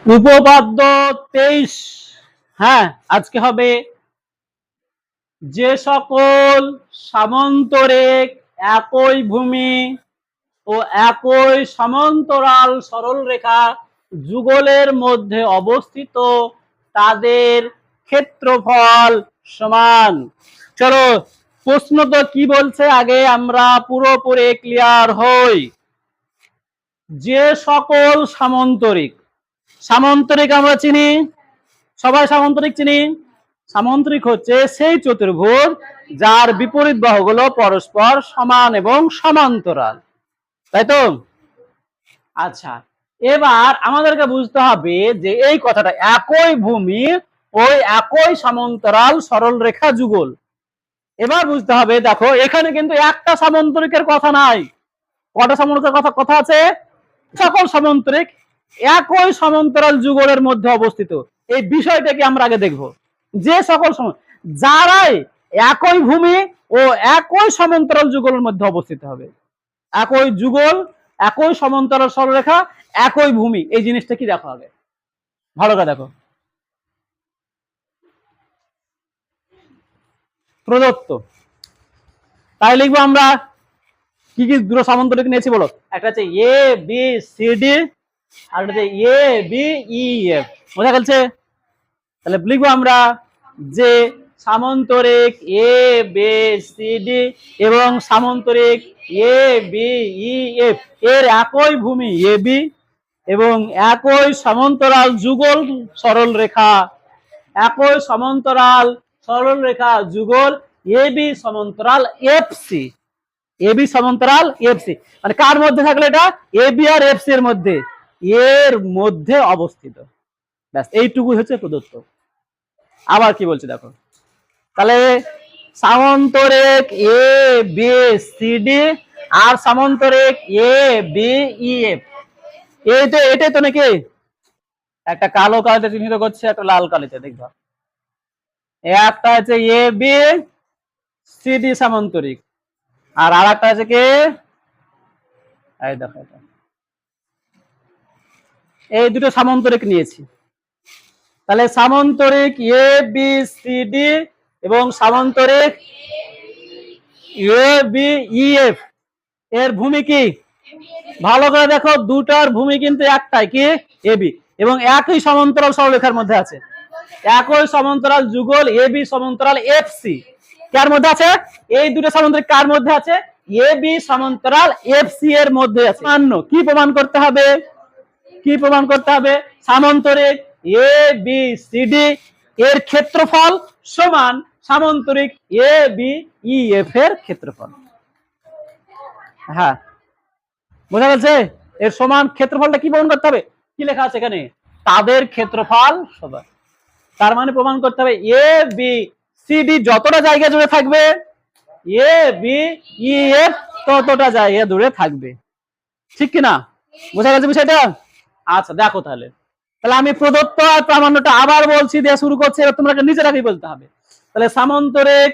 উপপাদ্য 23। হ্যাঁ, আজকে হবে যে সকল সামান্তরিক একই ভূমি ও একই সমান্তরাল সরলরেখা যুগলের মধ্যে অবস্থিত তাদের ক্ষেত্রফল সমান। চলো প্রশ্ন তো কি বলছে আগে আমরা পুরোপুরি ক্লিয়ার হই। যে সকল সামান্তরিক, সামান্তরিক আমরা চিনি, সবাই সামান্তরিক চিনি। সামান্তরিক হচ্ছে সেই চতুর্ভুজ যার বিপরীত বাহুগুলো পরস্পর সমান এবং সমান্তরাল, তাই তো? আচ্ছা, এবার আমাদেরকে বুঝতে হবে যে এই কথাটা একই ভূমি ওই একই সমান্তরাল সরল রেখা যুগল। এবার বুঝতে হবে, দেখো এখানে কিন্তু একটা সামান্তরিকের কথা নাই। কটা সামান্তরিকের কথা আছে? সকল সামান্তরিক একই সমান্তরাল যুগলের মধ্যে অবস্থিত। এই বিষয়টাকে আমরা আগে দেখব। যে সকল যারাই একই ভূমি ও একই সমান্তরাল যুগলের মধ্যে অবস্থিত হবে। একই যুগল, একই সমান্তরাল সরলরেখা, একই ভূমি, এই জিনিসটা কি দেখা হবে? ভালো করে দেখো। প্রদত্ত, তাই লিখবো আমরা কি কি দুটো সামান্তরিক নিয়েছি বলো। একটা হচ্ছে এ বি সি ডি, আর একটা হচ্ছে এ বি ই এফ। বোঝা গেছে? তাহলে লিখবো আমরা যে সামান্তরিক এ বি সি ডি এবং সামান্তরিক এ বি ই এফ এর একই ভূমি এ বি এবং একই সমান্তরাল যুগল সরল রেখা, একই সমান্তরাল সরল রেখা যুগল এ বি সমান্তরাল এফ সি। এ বি সমান্তরাল এফ সি মানে কার মধ্যে থাকলে এটা? A B R F C এর মধ্যে, এর মধ্যে অবস্থিত। ব্যাস, এইটুকু হচ্ছে প্রদত্ত। আবার কি বলছে দেখো, তাহলে সামান্তরিক A B C D R সামান্তরিক A B E F, এটাই তো নাকি একটা কালো কালিতে চিহ্নিত করছে, একটা লাল কালিতে দেখবা। একটা হচ্ছে এ বি সি ডি সামান্তরিক, আর আরেকটা আছে কি, এই দেখো এটা। এই দুটো সামান্তরিক নিয়েছি। তাহলে সামান্তরিক এ বি সি ডি এবং সামান্তরিক এ বি ই এফ এর ভূমি কি? ভালো করে দেখো, দুটার ভূমি কিন্তু একটাই, কি? এ বি, এবং একই সমান্তরাল সরলরেখার মধ্যে আছে। একই সমান্তরাল যুগল এ বি সমান্তরাল এফ সি কার মধ্যে আছে? এই দুটো সামান্তরিক কার মধ্যে আছে? এ বি সমান্তরাল এফ সি এর মধ্যে আছে। কি প্রমাণ করতে হবে? কি প্রমাণ করতে হবে? সামান্তরিক এ বি সি ডি এর ক্ষেত্রফল সমান সামান্তরিক এ বি ই এফ এর ক্ষেত্রফল। হ্যাঁ, বোঝা গেছে? এর সমান ক্ষেত্রফলটা কি প্রমাণ করতে হবে? কি লেখা আছে এখানে? তাদের ক্ষেত্রফল সমান। তার মানে প্রমাণ করতে হবে এ বি সি ডি যতটা জায়গা জুড়ে থাকবে, এ বি ই এফ ততটা জায়গা জুড়ে থাকবে। ঠিক কিনা? বোঝা গেছে বিষয়টা? আচ্ছা দেখো, তাহলে আমি প্রদত্ত আর প্রামাণ্যটা আবার বলছি, দিয়ে শুরু করছি। এবার তোমরা নিজেরাই বলতে হবে। তাহলে সামান্তরিক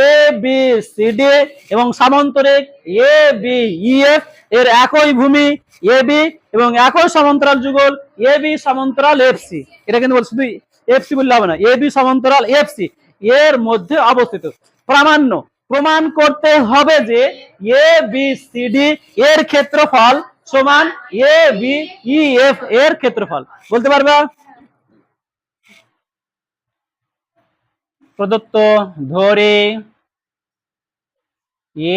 এ বি সি ডি এবং সামান্তরিক এ বি ই এফ এর একই ভূমি এ বি এবং একই সমান্তরাল যুগল এ বি সমান্তরাল এফ সি। এটা কিন্তু শুধু এফ সি বললে হবে না, এ বি সমান্তরাল এফ সি এর মধ্যে অবস্থিত। প্রামাণ্য প্রমাণ করতে হবে যে এ বি সি ডি এর ক্ষেত্রফল সমান এ বি ই এফ এর ক্ষেত্রফল। বলতে পারবা? প্রদত্ত ধরে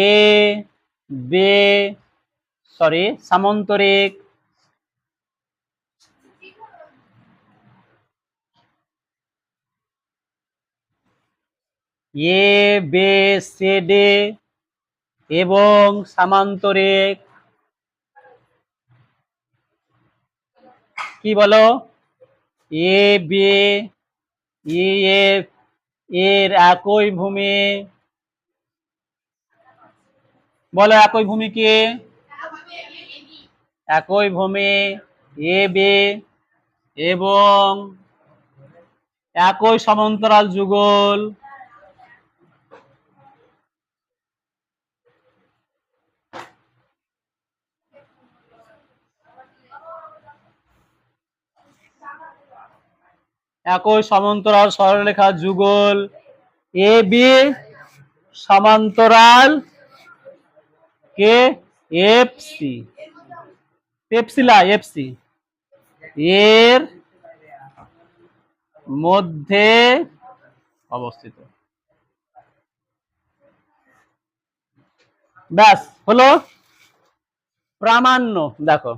A B সামান্তরিক A B C D এবং সামান্তরিক কি বলো এ বি ই এফ এর একই ভূমি। বলো একই ভূমি কি? একই ভূমি এ বি এবং একই সমান্তরাল যুগল একই সমান্তরাল সরলরেখা যুগল এ বি সমান্তরাল কে এফ সি, পেপসিলা এফসি এর মধ্যে অবস্থিত। ব্যাস হলো প্রামাণ্য। দেখো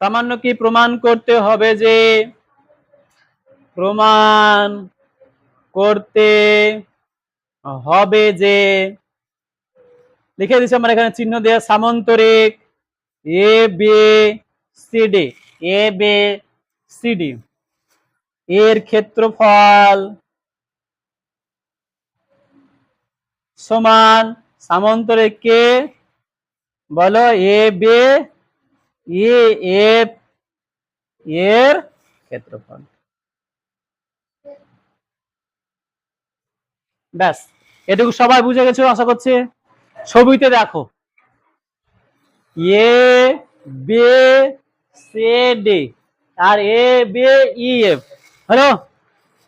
প্রামাণ্য কি প্রমাণ করতে হবে, যে প্রমাণ করতে হবে যে লিখে দিচ্ছি আমরা এখানে চিহ্ন দিয়ে, সামান্তরিক A B C D, A B C D এর ক্ষেত্রফল সমান সামান্তরিক কে বলো এ বি ই এফ এর ক্ষেত্রফল। ব্যাস এটুকু সবাই বুঝে গেছো আশা করছি। ছবিতে দেখো A B C D R A B E F হলো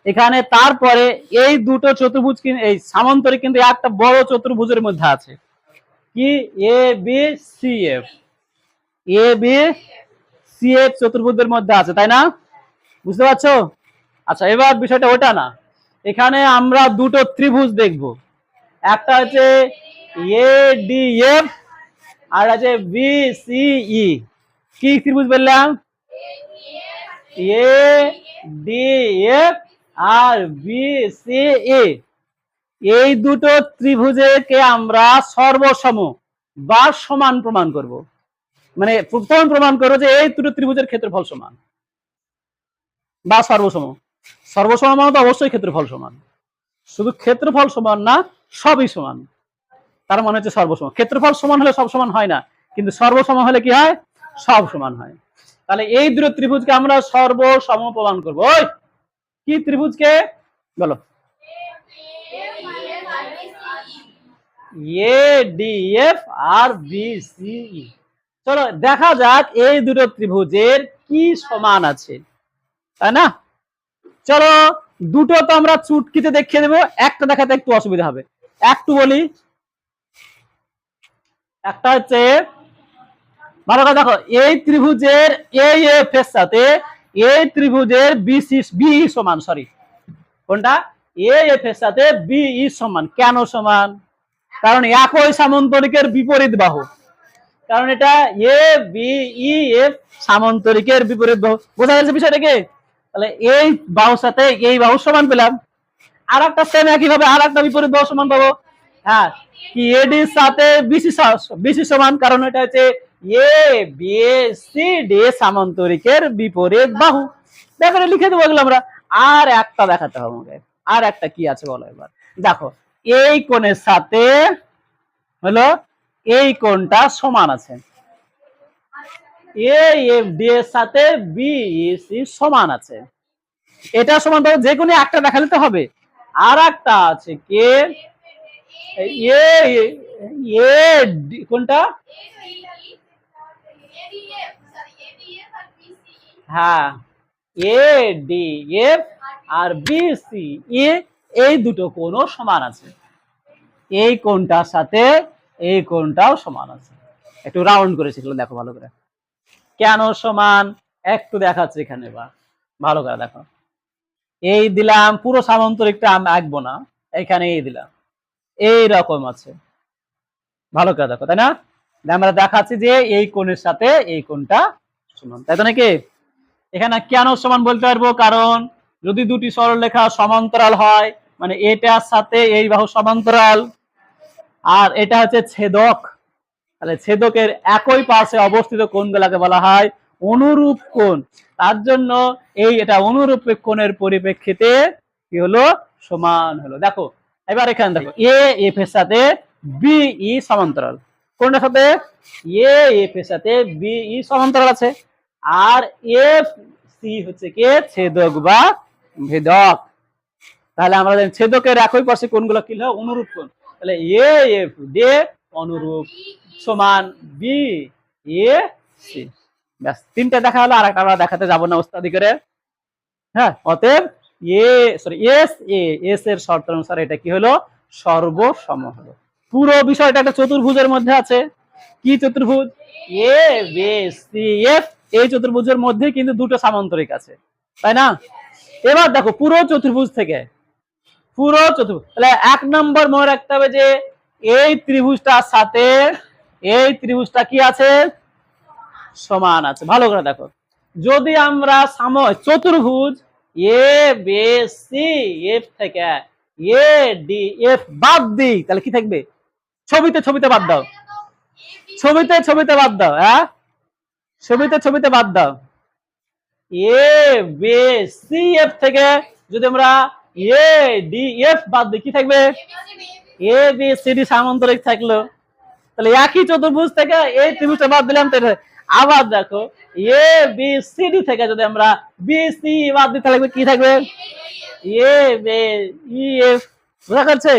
এখানে। তারপরে এই দুটো চতুর্ভুজ এই সামান্তরিক কিন্তু একটা বড় চতুর্ভুজের মধ্যে আছে, কি A B C F, A B C F চতুর্ভুজের মধ্যে আছে, তাই না? বুঝতে পারছো? আচ্ছা এবার বিষয়টা ওটা না, এখানে আমরা দুটো ত্রিভুজ দেখব, একটা হচ্ছে এ ডি এফ আর আছে বি সি ই। কি ত্রিভুজ বললাম? এ ডি এফ আর বি সি ই। এই দুটো ত্রিভুজকে আমরা সর্বসম বা সমান প্রমাণ করব। মানে প্রথম প্রমাণ করবো যে এই দুটো ত্রিভুজের ক্ষেত্রফল সমান বা সর্বসম। সর্বসম মানে তো অবশ্যই ক্ষেত্রফল সমান, শুধু ক্ষেত্রফল সমান না সবই সমান, তার মানে হচ্ছে সর্বসম। ক্ষেত্রফল সমান হলে সব সমান হয় না, কিন্তু সর্বসম হলে কি হয়? সব সমান হয়। তাহলে এই দুটো ত্রিভুজকে আমরা সর্বসম প্রমাণ করব। ওই কি ত্রিভুজকে বলো? এ ডি এফ আর বি সি ই। চলো দেখা যাক এই দুটো ত্রিভুজের কি সমান আছে, তাই না? চলো দুটো তো আমরা চুটকিতে দেখিয়ে দেবো, একটা দেখাতে একটু অসুবিধা হবে। একটু বলি, একটা হচ্ছে ভালো করে দেখো, এই ত্রিভুজের এই এফ এর সাথে এই ত্রিভুজের বি সমান, সরি কোনটা, এ এফ এর সাথে বি ই সমান। কেন সমান? কারণ একই সামান্তরিকের বিপরীত বাহু, কারণ এটা এ বি ই এফ সামান্তরিকের বিপরীত বাহু। বোঝা গেছে বিষয়টাকে? তাহলে এই বাহুর সাথে এই বাহু সমান পেলাম, আর একটা সেম একই ভাবে আর একটা বিপরীত বাহু সমান পাবো। হ্যাঁ কি এডির সাথে বিসি সমান, কারণ এটা হচ্ছে এ বি সি ডি সামান্তরিকের বিপরীত বাহু। দেখো লিখে দেবো এগুলো আমরা। আর একটা দেখাতে হবে আমাকে, আর একটা কি আছে বলো এবার। দেখো এই কোণের সাথে হলো এই কোণটা সমান আছে, এ এফ ডি এর সাথে বি সি সমান আছে। এটা সমান পাবো, যে কোনো একটা দেখালে তো হবে। আর একটা আছে কে কোনটা, হ্যাঁ এ ডি এফ আর বি সি ই, এই দুটো কোণ সমান আছে। এই কোণটার সাথে এই কোণটাও সমান আছে। একটু রাউন্ড করেছি, দেখো ভালো করে কেন সমান একটু দেখাচ্ছি এখানে। বা ভালো করে দেখো, এই দিলাম পুরো সামান্তরিকটা আমি আঁকবো না, এখানে এই দিলাম, এই রকম আছে। ভালো করে দেখো, তাই না? আমরা দেখাচ্ছি যে এই কোণের সাথে এই কোণটা সমান, তাই তো নাকি? এখানে কেন সমান বলতে পারবো, কারণ যদি দুটি সরলরেখা সমান্তরাল হয়, মানে এটার সাথে এই বাহু সমান্তরাল, আর এটা হচ্ছে ছেদক, তাহলে ছেদকের একই পাশে অবস্থিত কোণগুলোকে বলা হয় অনুরূপ কোণ। তার জন্য এই এটা অনুরূপ কোণের পরিপ্রেক্ষিতে কি হলো, সমান হলো। দেখো এবার এখানে দেখো এ এফ এর সাথে বি ই সমান্তরাল, কোনটার সাথে? এ এফ এর সাথে বি ই সমান্তরাল আছে, আর এফ সি হচ্ছে কি ছেদক বা ভেদক। তাহলে আমরা জানি ছেদকের একই পাশে কোণগুলো কি হলো, অনুরূপ কোণ। তাহলে এ এফ ডি অনুরূপ সমান বি এ সি। ব্যাস তিনটা দেখা হলো, আর একটা আমরা দেখাতে যাবো না ওস্তাদি করে। হ্যাঁ, অতএব এস এর শর্ত অনুসারে এটা কি হলো, সর্বসম হলো। পুরো বিষয়টা একটা চতুর্ভুজের মধ্যে আছে। কি চতুর্ভুজ? A B C F. এই চতুর্ভুজের মধ্যে কিন্তু দুটো সামান্তরিক আছে, তাই না? এবার দেখো পুরো চতুর্ভুজ থেকে, পুরো চতুর্ভুজ, তাহলে 1 নম্বর মনে রাখতে হবে যে এই ত্রিভুজটার সাথে এই ত্রিভুজটা কি আছে, সমান আছে। ভালো করে দেখো, যদি আমরা চতুর্ভুজ এ বি সি এফ থেকে এ ডি এফ বাদ দিই, তাহলে কি থাকবে? ছবিতে বাদ দাও, ছবিতে বাদ দাও, হ্যাঁ, ছবিতে বাদ দাও। এ বি সি এফ থেকে যদি আমরা এ ডি এফ বাদ দিই, কি থাকবে? এ বি সি ডি সামান্তরিক থাকলো। তাহলে একই চতুর্ভুজ থেকে এই ত্রিভুজটা বাদ দিলাম। আবার দেখো এ বি সি ডি থেকে যদি আমরা বি সি বাদ দিই, তাহলে কি থাকবে? A B E F. বোঝা যাচ্ছে?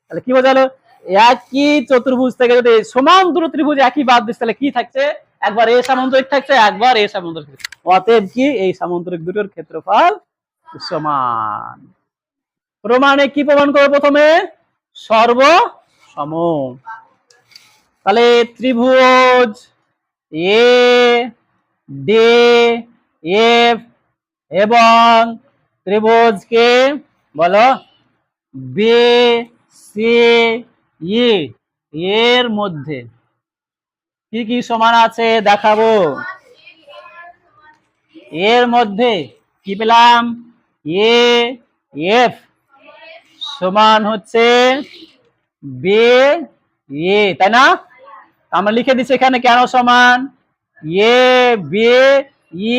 তাহলে কি বোঝালো? একই চতুর্ভুজ থেকে যদি সমান দুটো ত্রিভুজ একই বাদ দিস, তাহলে কি থাকছে? একবার এ সামান্তরিক থাকছে, একবার এ সামান্তরিক। অতএব কি এই সামান্তরিক দুটোর ক্ষেত্রফল সমান। প্রমাণে কি প্রমাণ করবো? প্রথমে সর্বসম। তাহলে ত্রিভুজ এ ডি এফ এবং ত্রিভুজ কে বলো বি সি ই এর মধ্যে কি কি সমান আছে দেখাবো। এর মধ্যে কি পেলাম? এ এফ সমান হচ্ছে বি এ, তাই না? আমরা লিখে দিচ্ছি এখানে কেন সমান। এ বি ই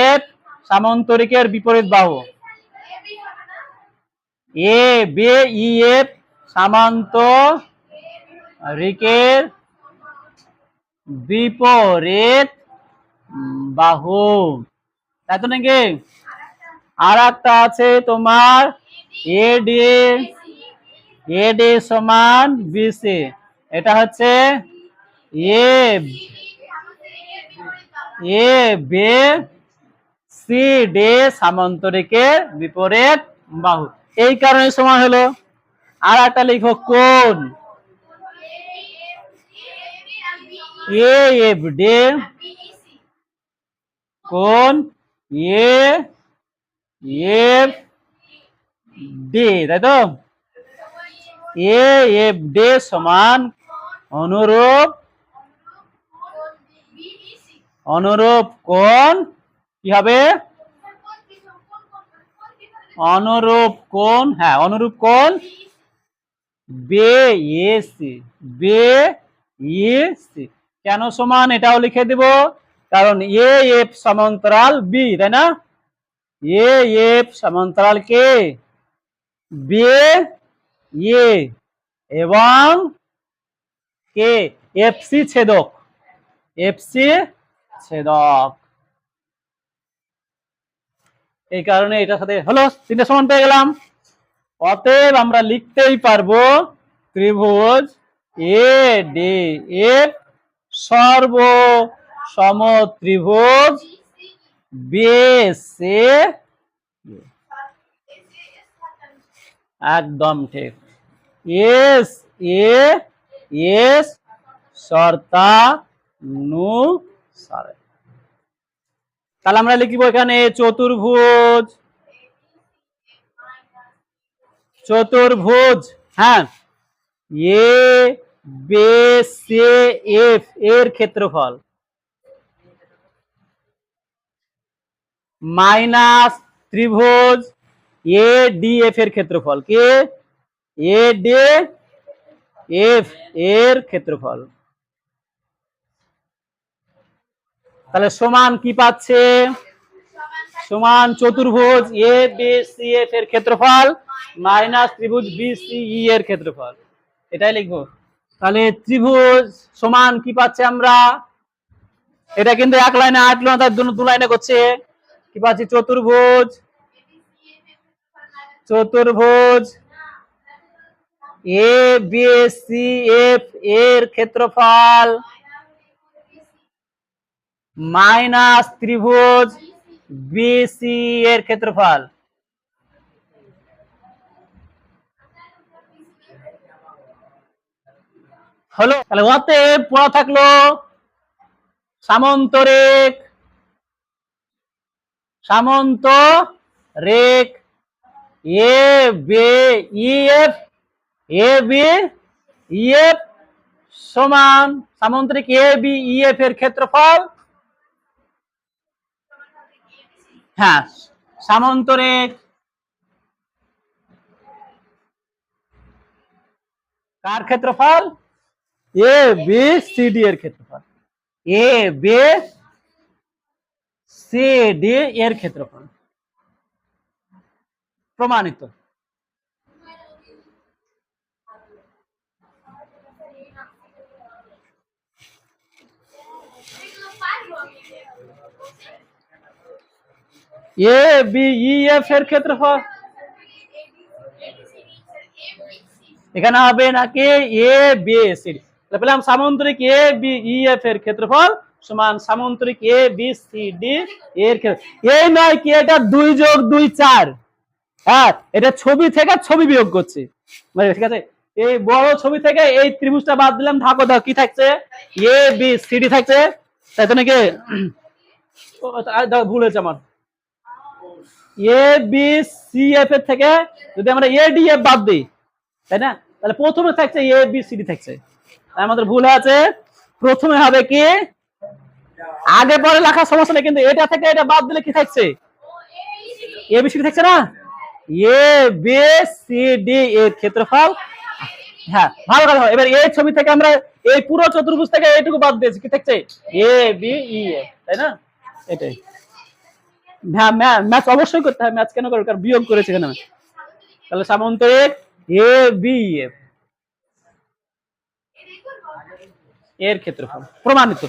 এফ সামান্তরিকের বিপরীত বাহু। এ বি ই এফ সামান্তরিকের বিপরীত বাহু, তাই তো নাকি? আর একটা আছে তোমার এ ডি সমান বিসি। এটা হচ্ছে এ বি সি ডি সামান্তরিকের বিপরীত বাহু, এই কারণে সমান হলো। আর একটা লিখো কোণ এ এফ ডি, কোণ এ এফ ডি, তাই তো? এ এফ ডি সমান অনুরূপ কোণ কি হবে? অনুরূপ কোণ, হ্যাঁ, অনুরূপ কোণ বিএসি। বিএসি কেন সমান এটাও লিখে দিব, কারণ এ এফ সমান্তরাল বি, তাই না? এ এফ সমান্তরাল কে? বি এ এবং কে? FC ছেদক, FC ছেদক। এই কারণে এটার সাথে হলো তিনটা সমান পেয়ে গেলাম। অতএব আমরা লিখতেই পারবো ত্রিভুজ এ ডি এফ সর্বসম ত্রিভুজ বিএসি। একদম ঠিক। এস এ এস শর্তানুসারে। তাহলে আমরা লিখব এখানে চতুর্ভুজ, হ্যাঁ, এ বি সি এফ এর ক্ষেত্রফল মাইনাস ত্রিভুজ এ ডি এফ এর ক্ষেত্রফল কে? এ ডি এফ এর ক্ষেত্রফল। তাহলে সমান কি পাচ্ছে? সমান চতুর্ভুজ এ বি সি এফ এর ক্ষেত্রফল মাইনাস ত্রিভুজ বি সি ই এর ক্ষেত্রফল, এটাই লিখবো। তাহলে ত্রিভুজ সমান কি পাচ্ছে আমরা? এটা কিন্তু এক লাইনে 8 লাইনে, তাই দু লাইনে করছে। কি পাচ্ছি? চতুর্ভুজ এ বি সি এফ এর ক্ষেত্রফল মাইনাস ত্রিভুজ বিসি এর ক্ষেত্রফল। হলো, তাহলে অতএব পড়া থাকলো সামান্তরিক এ বি ই এফ সমান সামান্তরিক এ বি ই এফ এর ক্ষেত্রফল। হ্যাঁ, সামান্তরিক কার ক্ষেত্রফল? এ বি সি ডি এর ক্ষেত্রফল। এ বি সি ডি এর ক্ষেত্রফল প্রমাণিত। এ বি ই এফ এর ক্ষেত্রফল এখানে হবে নাকি এ বি সি ডি, তাহলে পেলাম সামান্তরিক এ বি ই এফ এর ক্ষেত্রফল সমান সামান্তরিক এ বি সি ডি এর ক্ষেত্রফল। এই নয় কি এটা 2 যোগ 2 4, হ্যাঁ এটা ছবি থেকে ছবি বিয়োগ করছে, মানে ঠিক আছে। এই বড় ছবি থেকে এই ত্রিভুজটা বাদ দিলাম, ঢাকো দাও কি থাকছে? এ বি সি ডি থাকছে, তাই তো নাকি? ভুল হয়েছে আমার। এ বি সি এফ এর থেকে যদি আমরা এ ডি এফ বাদ দিই, তাই না, তাহলে প্রথমে থাকছে এ বি সি ডি থাকছে, আমাদের ভুল আছে। প্রথমে হবে কি, আগে পরে লেখার সমস্যা নেই, কিন্তু এটা থেকে এটা বাদ দিলে কি থাকছে? এ বি সি ডি থাকছে না, এ বি সি ডি এর ক্ষেত্রফল। হ্যাঁ ভালো কথা। এবার এই ছবি থেকে আমরা এই পুরো চতুর্ভুজ থেকে এইটুকু বাদ দিয়েছি, কি থাকছে? এ বি ই এফ, তাই না? এটাই। হ্যাঁ ম্যাচ অবশ্যই করতে হবে, ম্যাচ কেন করবে, কারণ বিয়োগ করেছে এখানে। তাহলে সামান্তরিক এ বি এফ এর ক্ষেত্রফল প্রমাণিত।